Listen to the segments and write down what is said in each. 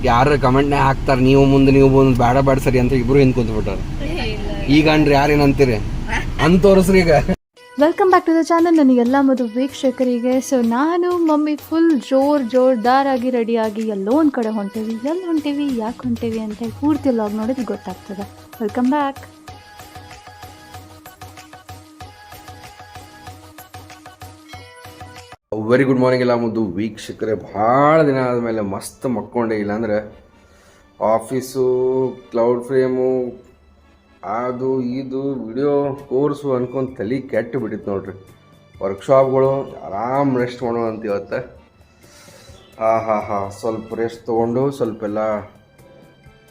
ಯಾರು ಕಮೆಂಟ್ನೇ ಹಾಕ್ತಾರೆ ನೀವು ಮುಂದೆ ನೀವು ಬಂದು ಬೇಡ ಬೇಡ ಸರಿ ಅಂತ ಇಬ್ರು ಹಿಂದೆ ಕುಂತ್ಬಿಟ್ಟಾರ. ಈಗ ಅನ್ರಿ ಯಾರೇನಂತೀರಿ ಅಂತ ತೋರಿಸ್ರಿ ಈಗ. Welcome back to the channel. ನನಗೆಲ್ಲ ಮದುವೆ ವೀಕ್ಷಕರಿಗೆ. ಸೊ ನಾನು ಮಮ್ಮಿ ಫುಲ್ ಜೋರ್ದಾರಾಗಿ ರೆಡಿಯಾಗಿ ಎಲ್ಲೋ ಒಂದು ಕಡೆ ಹೊಂಟೇವಿ. ಎಲ್ಲಿ ಹೊಂಟೇವಿ, ಯಾಕೆ ಹೊಂಟೇವಿ ಅಂತ ಪೂರ್ತಿ ಲಾಗ್ ನೋಡಿದ್ರೆ ಗೊತ್ತಾಗ್ತದೆ. Welcome back. Very good morning ಎಲ್ಲ ಮುದ್ದು ವೀಕ್ಷಕರೇ. ಭಾಳ ದಿನ ಆದಮೇಲೆ ಮಸ್ತ್ ಮಕ್ಕೊಂಡೆ. ಇಲ್ಲಾಂದರೆ ಆಫೀಸು, ಕ್ಲೌಡ್ ಫ್ರೇಮು, ಅದು ಇದು ವಿಡಿಯೋ ಕೋರ್ಸು ಅನ್ಕೊಂಡು ತಲೆ ಕೆಟ್ಟು ಬಿಟ್ಟಿತ್ತು ನೋಡ್ರಿ. ವರ್ಕ್ಶಾಪ್ಗಳು ಆರಾಮ್ ರೆಸ್ಟ್ ಮಾಡೋ ಅಂತ ಇವತ್ತು. ಸ್ವಲ್ಪ ರೆಸ್ಟ್ ತೊಗೊಂಡು ಸ್ವಲ್ಪ ಎಲ್ಲ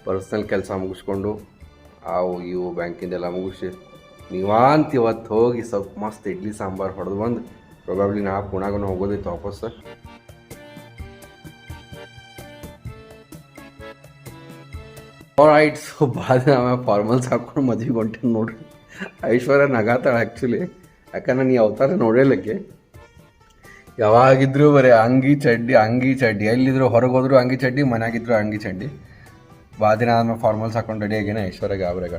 ಪರ್ಸ್ನಲ್ ಕೆಲಸ ಮುಗಿಸ್ಕೊಂಡು ಇವು ಬ್ಯಾಂಕಿಂದೆಲ್ಲ ಮುಗಿಸಿ ನೀವಾಂತ ಇವತ್ತು ಹೋಗಿ ಸ್ವಲ್ಪ ಮಸ್ತ್ ಇಡ್ಲಿ ಸಾಂಬಾರು ಹೊಡೆದು ಬಂದು ಪ್ರೊಬಾಬ್ಲಿ ನಾ ಪುಣಾಗೂ ಹೋಗೋದೈತೆ ವಾಪಸ್. ಆಲ್ರೈಟ್. ಸೊ ಭಾಳ ದಿನ ಫಾರ್ಮಲ್ಸ್ ಹಾಕ್ಕೊಂಡು ಮದುವೆಗೆ ಹೊಂಟೀನಿ ನೋಡ್ರಿ. ಐಶ್ವರ್ಯ ನಗಾತಾಳೆ ಆ್ಯಕ್ಚುಲಿ, ಯಾಕಂದ್ರೆ ನೀ ಅವತಾರ ನೋಡಲಿಕ್ಕೆ ಯಾವಾಗಿದ್ರೂ ಬರೀ ಅಂಗಿ ಚಡ್ಡಿ ಎಲ್ಲಿದ್ರು ಹೊರಗೆ ಹೋದ್ರು ಅಂಗಿ ಚಡ್ಡಿ, ಮನೆಯಾಗಿದ್ರು ಅಂಗಿ ಚಡ್ಡಿ. ಭಾಳ ದಿನ ಆದ್ಮೇಲೆ ಫಾರ್ಮಲ್ಸ್ ಹಾಕೊಂಡು ರೆಡಿ ಆಗೇನೆ ಐಶ್ವರ್ಯ ಗಾಬ್ರೆಗ.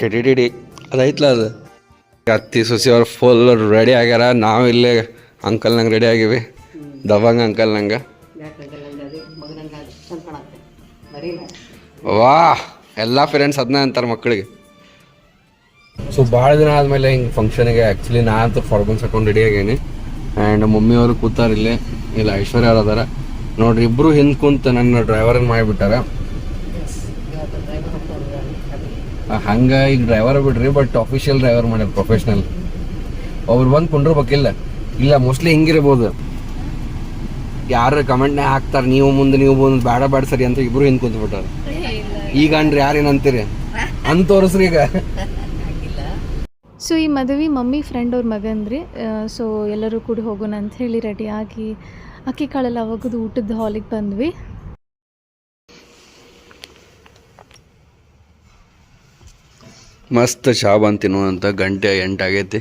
ಕೆಡಿಡಿ ಅದೈತ್ಲ ಅದು. ಅತ್ತಿ ಸೊಸಿ ಅವ್ರು ಫುಲ್ ರೆಡಿ ಆಗ್ಯಾರ. ನಾವು ಇಲ್ಲೇ ಅಂಕಲ್ ನಂಗೆ ರೆಡಿ ಆಗೀವಿ. ದವಂಗ ಅಂಕಲ್ ನಂಗೆ. ವಾ ಎಲ್ಲ ಪೇರೆಂಟ್ಸ್ ಅದನ್ನ ಅಂತಾರೆ ಮಕ್ಕಳಿಗೆ. ಸೊ ಭಾಳ ದಿನ ಆದಮೇಲೆ ಹಿಂಗೆ ಫಂಕ್ಷನಿಗೆ ಆ್ಯಕ್ಚುಲಿ ನಾ ಅಂತೂ ಫಾರ್ಮಲ್ಸ್ ಹಾಕೊಂಡು ರೆಡಿ ಆಗೇನಿ. ಆ್ಯಂಡ್ ಮಮ್ಮಿಯವರು ಕೂತಾರ ಇಲ್ಲೇ. ಇಲ್ಲ ಐಶ್ವರ್ಯ ಅವ್ರು ಅದಾರ ನೋಡ್ರಿ. ಇಬ್ಬರು ಹಿಂದೆ ಕುಂತು ನನ್ನ ಡ್ರೈವರನ್ನು ಮಾಡಿಬಿಟ್ಟಾರ. ಹಂಗೆ ಈಗ ಡ್ರೈವರ್ ಬಿಡ್ರಿ, ಬಟ್ ಅಫಿಷಿಯಲ್ ಡ್ರೈವರ್ ಮಾಡ್ಯಾರ, ಪ್ರೊಫೆಷ್ನಲ್. ಅವ್ರು ಬಂದು ಕುಂಡ್ರಬೇಕಿಲ್ಲ. ಇಲ್ಲ ಮೋಸ್ಟ್ಲಿ ಹಿಂಗಿರ್ಬೋದು. ಯಾರು ಕಮೆಂಟ್ನೇ ಹಾಕ್ತಾರೆ ನೀವು ಮುಂದೆ ನೀವು ಬಂದು ಬೇಡ ಬೇಡ ಸರಿ ಅಂತ ಇಬ್ರು ಹಿಂದೆ ಕುಂತ್ಬಿಟ್ಟಾರ. ಈಗ ಅನ್ರಿ ಯಾರೇನಂತೀರಿ ಅಂತ ತೋರಿಸ್ರಿ ಈಗ. ಸೊ ಈ ಮದುವೆ ಮಮ್ಮಿ ಫ್ರೆಂಡ್ ಅವ್ರ ಮಗಂದ್ರಿ. ಸೊ ಎಲ್ಲರೂ ಕೂಡ ಹೋಗೋಣ ಅಂತ ಹೇಳಿ ರೆಡಿಯಾಗಿ ಅಕ್ಕಿ ಕಾಳೆಲ್ಲ ಒಗೆದು ಊಟದ ಹಾಲಿಗೆ ಬಂದ್ವಿ. ಮಸ್ತ್ ಚಾ ಬಂತಿನೋ ಅಂತ. ಗಂಟೆ 8 ಆಗೈತಿ.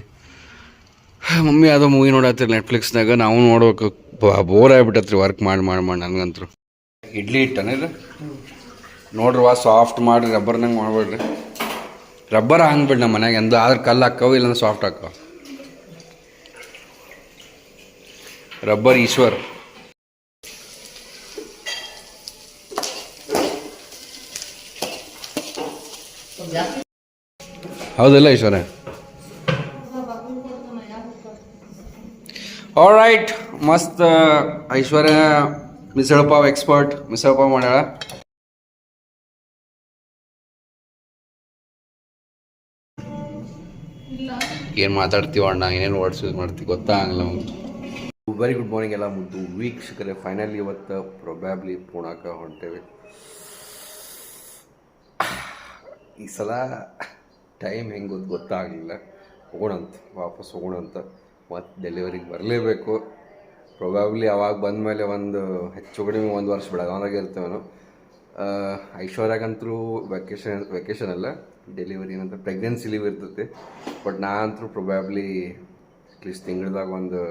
ಮಮ್ಮಿ ಅದು ಮೂವಿ ನೋಡತ್ತೀರಿ ನೆಟ್ಫ್ಲಿಕ್ಸ್ನಾಗ. ನಾವು ನೋಡ್ಬೇಕು. ಬೋರ್ ಆಗಿಬಿಟ್ಟತ್ರಿ ವರ್ಕ್ ಮಾಡಿ ನನಗಂತರು. ಇಡ್ಲಿ ಇಟ್ಟನಿಲ್ಲ ನೋಡ್ರಿ. ಸಾಫ್ಟ್ ಮಾಡಿರಿ, ರಬ್ಬರ್ನಂಗೆ ಮಾಡ್ಬೇಡ್ರಿ. ರಬ್ಬರ್ ಹಂಗ್ಬಿಡ್ರಿ ನಮ್ಮ ಮನ್ಯಾಗ ಎಂದು. ಆದ್ರೆ ಕಲ್ಲು ಹಾಕ್ಕವು, ಇಲ್ಲಾಂದ್ರೆ ಸಾಫ್ಟ್ ಹಾಕವು. ರಬ್ಬರ್ ಈಶ್ವರ್. ಹೌದಲ್ಲ ಈಶ್ವರ? ಆಲ್ರೈಟ್. ಮಸ್ತ್ ಐಶ್ವರ್ಯ ಮಿಸळ ಪಾವ್ ಎಕ್ಸ್ಪರ್ಟ್. ಮಿಸळ ಪಾವ್ ಮಾಡ್ಯಾಳ. ಏನು ಮಾತಾಡ್ತೀವ ಅಣ್ಣ, ಏನೇನು ವರ್ಡ್ಸ್ ಯೂಸ್ ಮಾಡ್ತೀವಿ ಗೊತ್ತಾಗಲ್ಲ ನಮ್ಗೆ. ವೆರಿ ಗುಡ್ ಮಾರ್ನಿಂಗ್ ಎಲ್ಲ ಮುದ್ದು ವೀಕ್ಷಕರೇ. ಫೈನಲಿ ಇವತ್ತು ಪ್ರೊಬ್ಯಾಬ್ಲಿ ಪುಣಾಕ ಹೊಂಟೇವೆ. ಈ ಸಲ ಟೈಮ್ ಹೆಂಗೆ ಗೊತ್ತಾಗಲಿಲ್ಲ. ಹೋಗೋಣಂತ, ವಾಪಸ್ ಹೋಗೋಣಂತ. ಮತ್ತು ಡೆಲಿವರಿಗೆ ಬರಲೇಬೇಕು. ಪ್ರೊಬ್ಯಾಬ್ಲಿ ಅವಾಗ ಬಂದಮೇಲೆ ಒಂದು ಹೆಚ್ಚು ಕಡಿಮೆ 1 ವರ್ಷ ಬೆಳಗಾವಿಯಾಗೆ ಇರ್ತೇವೆ. ಐಶ್ವರ್ಯಾಗಂತರೂ ವೆಕೇಷನ್ ಅಲ್ಲ, ಡೆಲಿವರಿ ಏನಂತ ಪ್ರೆಗ್ನೆನ್ಸಿ ಲೀವ್ ಇರ್ತೈತಿ. ಬಟ್ ನಾ ಅಂತೂ ಪ್ರೊಬ್ಯಾಬ್ಲಿ ಅಟ್ಲೀಸ್ಟ್ ತಿಂಗಳದಾಗ ಒಂದು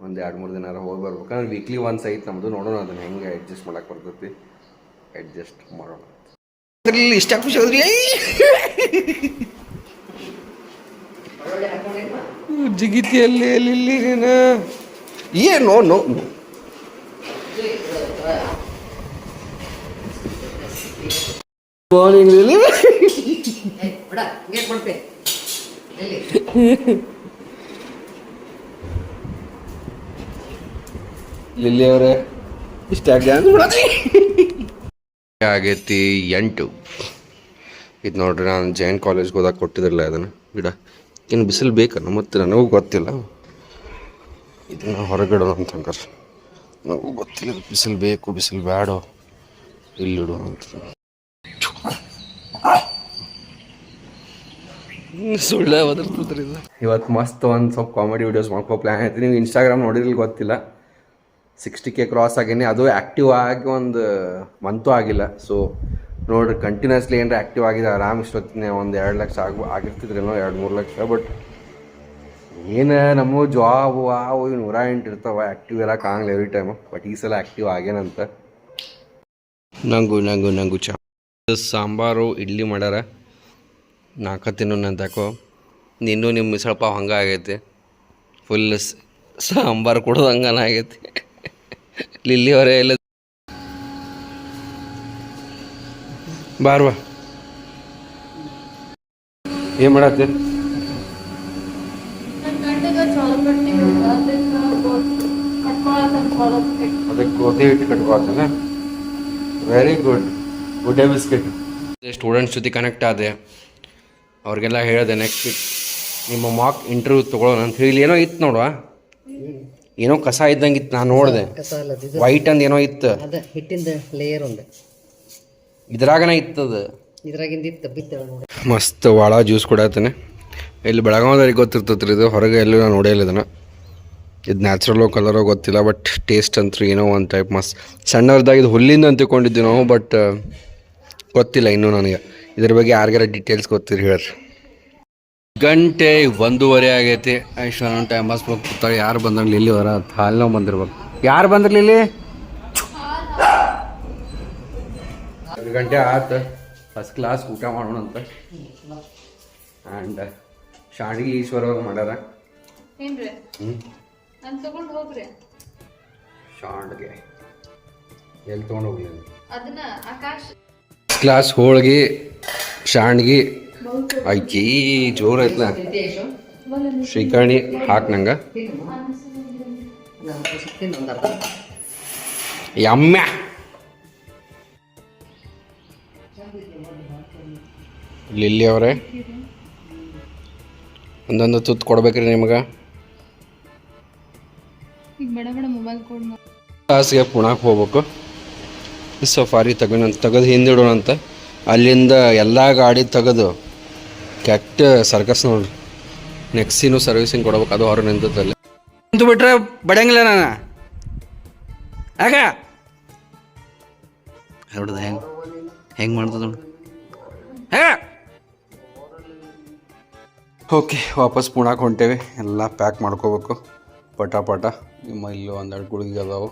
2-3 ದಿನ ಹೋಗಿ ಬರ್ಬೇಕಂದ್ರೆ ವೀಕ್ಲಿ ಒನ್ಸ್ ಐತೆ ನಮ್ಮದು. ನೋಡೋಣ ಅದನ್ನು ಹೆಂಗೆ ಅಡ್ಜಸ್ಟ್ ಮಾಡೋಕೆ ಬರ್ತೈತಿ. ಅಡ್ಜಸ್ಟ್ ಮಾಡೋಣ. ಇಷ್ಟ ಖುಷಿ ಹೋದ್ರಿ. ಜಿಗಿತಿಯಲ್ಲಿ ಎಲ್ಲಿ ಏನು ನೋ ಲಿಲ್ಲಿ ಅವರೇ ಇಷ್ಟ ಆಗೈತಿ 8. ಇದು ನೋಡ್ರಿ, ನಾನು ಜೈನ್ ಕಾಲೇಜ್ಗೆ ಹೋದಾಗ ಕೊಟ್ಟಿದ್ರಲ್ಲ ಅದನ್ನು ಗಿಡ. ಇನ್ನು ಬಿಸಿಲು ಬೇಕನ್ನ ಮತ್ತೆ ನನಗೂ ಗೊತ್ತಿಲ್ಲ. ಇದನ್ನು ಹೊರಗಿಡೋ ಅಂತ ಹಂಗಾರೆ ನನಗೂ ಗೊತ್ತಿಲ್ಲ. ಬಿಸಿಲು ಬೇಕು ಬಿಸಿಲು ಬೇಡೋ ಇಲ್ಲಿಡು ಅಂತ. ಸುಳ್ಳೆ ಒದರ್ತಾರೆ. ಇವತ್ತು ಮಸ್ತ್ ಒಂದು ಸ್ವಲ್ಪ ಕಾಮಿಡಿ ವೀಡಿಯೋಸ್ ಮಾಡ್ಕೋ ಪ್ಲ್ಯಾನ್ ಐತಿ. ನೀವು ಇನ್ಸ್ಟಾಗ್ರಾಮ್ ನೋಡಿರಲಿ ಗೊತ್ತಿಲ್ಲ. 60K cross ಆಗೀನಿ. ಅದು ಆ್ಯಕ್ಟಿವ್ ಆಗಿ ಒಂದು ಮಂತು ಆಗಿಲ್ಲ. ಸೊ ನೋಡ್ರಿ, ಕಂಟಿನ್ಯೂಸ್ಲಿ ಏನರ ಆ್ಯಕ್ಟಿವ್ ಆಗಿದೆ ಆರಾಮ್ ಇಷ್ಟೊತ್ತಿನ 1-2 ಲಕ್ಷ ಆಗಿರ್ತಿದ್ರೇನೋ, 2-3 ಲಕ್ಷ. ಬಟ್ ಏನು ನಮ್ಮ ಜಾಬು ಅವು ಇವು 108 ಇರ್ತಾವ, ಆ್ಯಕ್ಟಿವ್ ಇರೋಕೆ ಆಗಲ್ಲ ಎವ್ರಿ ಟೈಮು. ಬಟ್ ಈ ಸಲ ಆ್ಯಕ್ಟಿವ್ ಆಗೇನಂತ. ನಂಗು ಚಾ ಸಾಂಬಾರು ಇಡ್ಲಿ ಮಾಡ್ಯಾರ, ನಾಲ್ಕು ತಿನ್ನೋಣಂತ ಯಾಕೋ. ನಿನ್ನೂ ನಿಮ್ಮ ಮಿಸಳಪ್ಪ ಹಂಗೆ ಆಗೈತಿ, ಫುಲ್ ಸಾಂಬಾರು ಕೊಡೋದು ಹಂಗನ ಆಗೈತಿ. ಲಿಲ್ಲಿ ಅವರೇ ಎಲ್ಲ ಬಾರ್ವಾ ಏನು ಮಾಡತ್ತೆ? ಅದಕ್ಕೆ ಗೋಧಿ ಹಿಟ್ಟು ಕಟ್ಕೊಳ್ತಾನೆ. Very good, good day biscuit. Students ಜೊತೆ ಕನೆಕ್ಟ್ ಆದೆ, ಅವ್ರಿಗೆಲ್ಲ ಹೇಳಿದೆ ನೆಕ್ಸ್ಟ್ ವೀಕ್ ನಿಮ್ಮ ಮಾಕ್ ಇಂಟರ್ವ್ಯೂ ತೊಗೊಳ್ಳೋಣ ಅಂತ ಹೇಳಿ. ಏನೋ ಇತ್ತು ನೋಡುವ, ಏನೋ ಕಸ ಇದ್ದಂಗೆ ಇತ್ತು, ನಾನು ನೋಡಿದೆ. ವೈಟ್ ಅಂದ್ ಏನೋ ಇತ್ತು, ಹಿಟ್ಟಿಂದ ಲೇಯರ್ ಒಂದು ಇದ್ರಾಗನ ಇತ್ತದ, ಇದ್ರಾಗಿಂದ ಇತ್ತು ಬಿತ್ತ. ಮಸ್ತ್ ವಾಳ ಜ್ಯೂಸ್ ಕೊಡತ್ತಾನೆ. ಇಲ್ಲಿ ಬೆಳಗಾವದವ್ರಿಗೆ ಗೊತ್ತಿರ್ತೈತ್ರಿ, ಇದು ಹೊರಗೆ ಎಲ್ಲೂ ನಾನು ನೋಡೇ ಇಲ್ಲ ಇದನ್ನು. ಇದು ನ್ಯಾಚುರಲೋ ಕಲರೋ ಗೊತ್ತಿಲ್ಲ, ಬಟ್ ಟೇಸ್ಟ್ ಅಂತೂ ಏನೋ ಒಂದು ಟೈಪ್ ಮಸ್ತ್. ಸಣ್ಣವ್ರದಾಗ ಇದು ಹುಲ್ಲಿಂದ ಅಂತ ತಿಳ್ಕೊಂಡಿದ್ವಿ ನಾವು, ಬಟ್ ಗೊತ್ತಿಲ್ಲ ಇನ್ನೂ ನನಗೆ ಇದ್ರ ಬಗ್ಗೆ. ಯಾರಿಗಾರ ಡೀಟೇಲ್ಸ್ ಗೊತ್ತಿರಿ ಹೇಳ್ರಿ. ಗಂಟೆ 1:30 ಆಗೈತಿ. ಐಶ್ವರ್ಯ ಟೈಮ್ ಪಾಸ್ ಕೂತಾಳೆ. ಯಾರು ಬಂದ್ರಲ್ಲಿ ಇಲ್ಲಿ ಹೊರ ಹಾಲ್ನೋ ಬಂದಿರ್ಬೇಕು. ಯಾರು ಬಂದ್ರಲಿ ಇಲ್ಲಿ? 2 ಗಂಟೆ ಆಯ್ತು. ಫಸ್ಟ್ ಕ್ಲಾಸ್ ಊಟ ಮಾಡೋಣ ಅಂತ. ಆ್ಯಂಡ್ ಶಾಂಡ್ಗಿ ಈಶ್ವರ ಅವ್ರು ಮಾಡ್ಯಾರ. ಶಾಂಡ್ಗೆ ಎಲ್ಲಿ ತೊಗೊಂಡು ಹೋಗ್ಲಿ? ಫಸ್ಟ್ ಕ್ಲಾಸ್ ಹೋಳ್ಗಿ ಶಾಂಡ್ಗಿ ಐಕಿ ಜೋರು ಐತ್ಲ. ಶ್ರೀಕರ್ಣಿ ಹಾಕ್ ನಂಗೆ ಯಮ್ಮ. ಲಿಲ್ಲಿ ಅವರೇ ಒಂದೊಂದು ತುತ್ತು ಕೊಡ್ಬೇಕ್ರಿ ನಿಮ್ಗೆ. ಕ್ಲಾಸ್ಗೆ ಪುಣಾಕ್ ಹೋಗ್ಬೇಕು. ಸಫಾರಿ ತೆಗೆದು ಹಿಂದಿಡೋಣಂತ. ಅಲ್ಲಿಂದ ಎಲ್ಲ ಗಾಡಿ ತೆಗೆದು ಕೆಟ್ಟ ಸರ್ಕಸ್ ನೋಡ್ರಿ. ನೆಕ್ಸ್ಟಿನೂ ಸರ್ವಿಸಿಂಗ್ ಕೊಡ್ಬೇಕು, ಅದು ಹೊರ ನಿಂತಲ್ಲಿ ನಿಂತು ಬಿಟ್ರೆ ಬಡಿಯಂಗಿಲ್ಲ ನಾನು. ಯಾಕ ನೋಡ್ದ ಹೆಂಗೆ ಮಾಡ್ತದ ನೋಡಿ. ಓಕೆ, ವಾಪಸ್ ಪುಣಾಕ್ ಹೊಂಟೇವಿ. ಎಲ್ಲ ಪ್ಯಾಕ್ ಮಾಡ್ಕೋಬೇಕು ಪಟ. ನಿಮ್ಮ ಇಲ್ಲಿ ಒಂದೆರಡು ಗುಳಿಗೆ ಅದಾವು.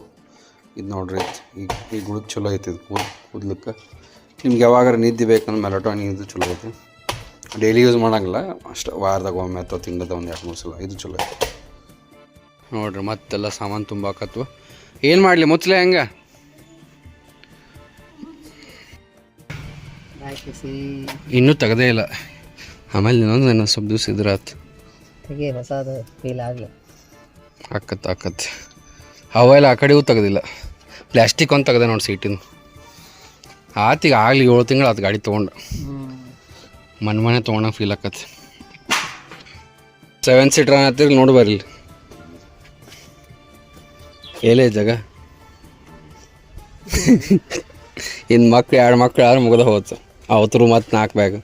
ಇದು ನೋಡ್ರಿ, ಈ ಗುಳಿಗೆ ಚಲೋ ಐತಿ. ಇದು ಕೂದ್ಲಕ್ಕೆ ನಿಮ್ಗೆ ಯಾವಾಗಾರ ನಿದ್ದೆ ಬೇಕಂದ್ರೆ ಮೆಲಟೋನಿನ್ ಇದು ಚಲೋ ಐತಿ. ಡೈಲಿ ಯೂಸ್ ಮಾಡೋಂಗಿಲ್ಲ, ಅಷ್ಟು ವಾರದಾಗ ಒಮ್ಮೆ ಅಥವಾ ತಿಂಗಳದ 1-2-3 ಸಲ. ಇದು ಚಲೋ ಐತಿ ನೋಡ್ರಿ. ಮತ್ತೆಲ್ಲ ಸಾಮಾನು ತುಂಬಾಕತ್ವ. ಏನು ಮಾಡಲಿ ಮುಚ್ಚಲೆ ಹೆಂಗೆ? ಇನ್ನೂ ತೆಗ್ದೇ ಇಲ್ಲ. ಆಮೇಲೆ ಇನ್ನೊಂದು ನನ್ನ ಸ್ವಲ್ಪ ದಿವಸ ಇದ್ರಾತು ಹೊಸದು ಫೀಲ್ ಆಗಲಿ ಆಕತ್ತೆ. ಅವೆಲ್ಲ ಆ ಕಡೆಗೂ ತೆಗ್ದಿಲ್ಲ. ಪ್ಲಾಸ್ಟಿಕ್ ಒಂದು ತೆಗ್ದೆ ನೋಡಿ ಸೀಟಿಂದು. ಆತೀಗ ಆಗಲಿ 7 ತಿಂಗಳು ಆತು ಗಾಡಿ ತೊಗೊಂಡು. ಮನೆ ತೊಗೊಂಡಂಗೆ ಫೀಲ್ ಆಕತ್ತೆ. 7 ಸೀಟ್ರ್ ಅನ್ನತ್ತಿರ ನೋಡಿ ಬರ್ಲಿ ಏಲೇ ಜಾಗ. ಇನ್ನು ಮಕ್ಳು 2 ಮಕ್ಳು ಯಾರು ಮುಗ್ದ ಹೋಯ್ತು. ಅವತ್ತರು ಮತ್ತು 4 ಬ್ಯಾಗ್.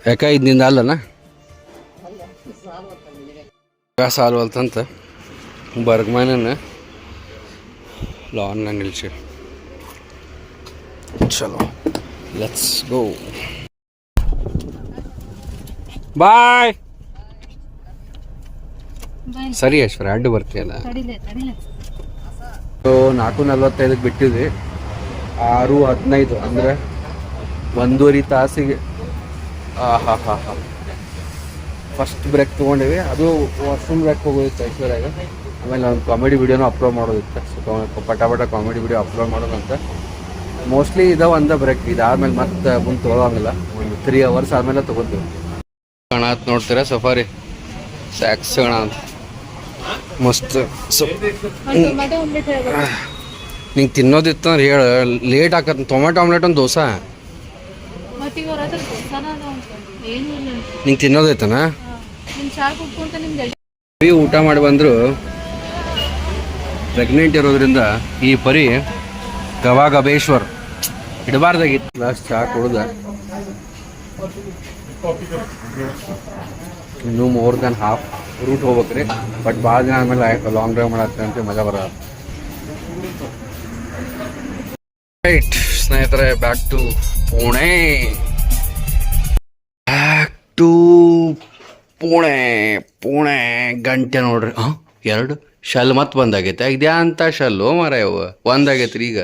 ಯಾಕೆ ಇದು ನಿಂದ ಅಲ್ಲನ? ಸಾಲ್ವಲ್ತಂತ ಬರ್ಗ್ಮನ ಲಾನ್ನ ನಿಲ್ಸಿ. ಚಲೋ ಲೆಟ್ಸ್ ಗೋ. ಬಾಯ್. ಸರಿ ಐಶ್ವರ್ಯ, ಅಡ್ಡು ಬರ್ತೀಯಲ್ಲ. 4:45 ಬಿಟ್ಟಿದ್ವಿ. 6:15 ಅಂದರೆ 1.5 ತಾಸಿಗೆ. ಫಸ್ಟ್ ಬ್ರೇಕ್ ತೊಗೊಂಡಿವಿ. ಅದು ವಾಶ್ರೂಮ್ ಬ್ರೇಕ್ ಹೋಗೋದಿತ್ತು ಐಶ್ವರ್ಯಾಗ. ಆಮೇಲೆ ಒಂದು ಕಾಮಿಡಿ ವಿಡಿಯೋನೂ ಅಪ್ಲೋಡ್ ಮಾಡೋದಿತ್ತು. ಪಟ ಕಾಮಿಡಿ ವಿಡಿಯೋ ಅಪ್ಲೋಡ್ ಮಾಡೋದಂತ. ಮೋಸ್ಟ್ಲಿ ಇದ ಒಂದು ಬ್ರೇಕ್. ಇದಾದ್ಮೇಲೆ ಮತ್ತೆ ಮುಂದೆ ತೊಗೊಳಂಗಿಲ್ಲ. ಒಂದು 3 ಅವರ್ಸ್ ಆದಮೇಲೆ ತೊಗೋತೀವಿ. ಕಾಣತ್ ನೋಡ್ತೀರಾ ಸಫಾರಿ ಸ್ಯಾಕ್ಸ್ ಕಾಣ ಅಂತ ಮಸ್ತ್. ನಿಂಗೆ ತಿನ್ನೋದಿತ್ತು ಅಂದ್ರೆ ಹೇಳ, ಲೇಟ್ ಆಕತ್ತೆ. ಟೊಮೆಟೊ ಆಮ್ಲೆಟ್ ಒಂದು ದೋಸೆ ನಿಂಗೆ ತಿನ್ನೋದೈತನ? ಊಟ ಮಾಡಿ ಬಂದರು. ಪ್ರೆಗ್ನೆಂಟ್ ಇರೋದ್ರಿಂದ ಈ ಪರಿ ಗವಾಗಬೇಶ್ವರ್ ಇಡಬಾರ್ದಾಗಿತ್ತು. ಲಾಸ್ಟ್ ಚಹಾ ಕುಡ್ದ. ಇನ್ನೂ ಮೋರ್ ದೆನ್ ಹಾಫ್ ರೂಟ್ ಹೋಗ್ಬೇಕ್ರಿ. ಬಟ್ ಭಾಳ ದಿನ ಆದಮೇಲೆ ಲಾಂಗ್ ಡ್ರೈವ್ ಮಾಡತ್ತಂತೆ ಮಜಾ ಬರ. ರೈಟ್ ಸ್ನೇಹಿತರೆ, back to Pune. To Pune Pune ಗಂಟೆ ನೋಡ್ರಿ ಹಾಂ 2 ಶಲ್ ಮತ್ತೆ ಬಂದಾಗೈತೆ ಇದ್ಯಾ ಅಂತ ಶಲ್ಲು ಮರ ಅವ ಒಂದಾಗೈತೆ ರೀ ಈಗ.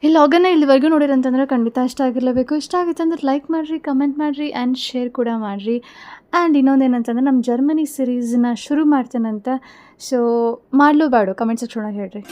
ಈ ಲಾಗನ್ನ ಇಲ್ಲಿವರೆಗೂ ನೋಡಿರಂತಂದ್ರೆ ಖಂಡಿತ ಇಷ್ಟ ಆಗಿರಲೇಬೇಕು. ಇಷ್ಟ ಆಗಿತ್ತು ಅಂದ್ರೆ ಲೈಕ್ ಮಾಡಿರಿ, ಕಮೆಂಟ್ ಮಾಡಿರಿ ಆ್ಯಂಡ್ ಶೇರ್ ಕೂಡ ಮಾಡಿರಿ. ಆ್ಯಂಡ್ ಇನ್ನೊಂದೇನಂತಂದ್ರೆ ನಮ್ಮ ಜರ್ಮನಿ ಸಿರೀಸ್ನ ಶುರು ಮಾಡ್ತೇನಂತ. ಸೊ ಮಾಡಲೂ ಬೇಡ ಕಮೆಂಟ್ ಸೆಕ್ಷನಾಗ ಹೇಳ್ರಿ.